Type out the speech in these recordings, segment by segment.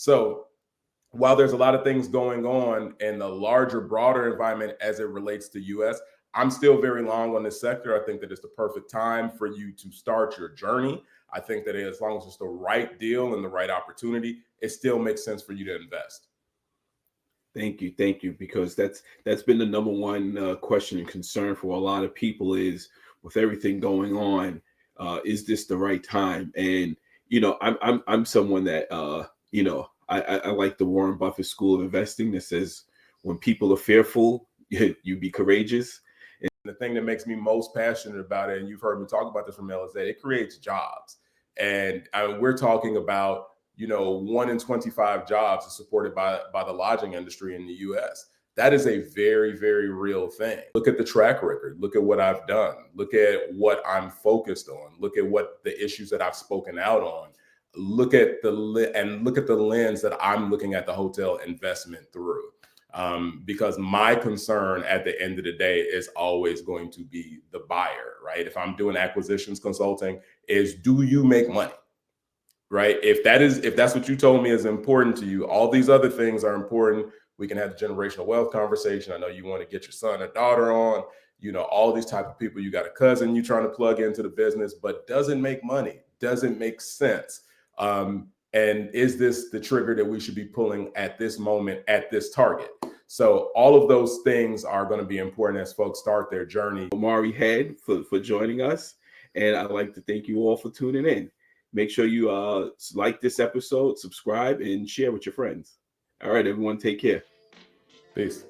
So while there's a lot of things going on in the larger, broader environment as it relates to US, I'm still very long on this sector. I think that it's the perfect time for you to start your journey. I think that as long as it's the right deal and the right opportunity, it still makes sense for you to invest. Thank you, because that's been the number one question and concern for a lot of people is with everything going on, is this the right time? And I'm someone that I like the Warren Buffett school of investing that says when people are fearful, you be courageous. The thing that makes me most passionate about it, and you've heard me talk about this from Mel, is that it creates jobs. And we're talking about 1 in 25 jobs is supported by the lodging industry in the US. That is a very, very real thing. Look at the track record. Look at what I've done. Look at what I'm focused on. Look at what the issues that I've spoken out on. Look at the lens that I'm looking at the hotel investment through. Because my concern at the end of the day is always going to be the buyer, right? If I'm doing acquisitions consulting, is do you make money? Right? If that's what you told me is important to you, all these other things are important. We can have the generational wealth conversation. I know you want to get your son or daughter on, all these type of people. You got a cousin you trying to plug into the business, but doesn't make money, doesn't make sense. And is this the trigger that we should be pulling at this moment at this target? So all of those things are going to be important as folks start their journey. Omari Head for joining us. And I'd like to thank you all for tuning in. Make sure you like this episode, subscribe, and share with your friends. All right, everyone, take care. Peace.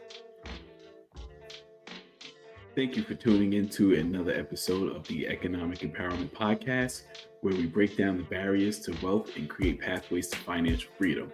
Thank you for tuning into another episode of the Economic Empowerment Podcast, where we break down the barriers to wealth and create pathways to financial freedom.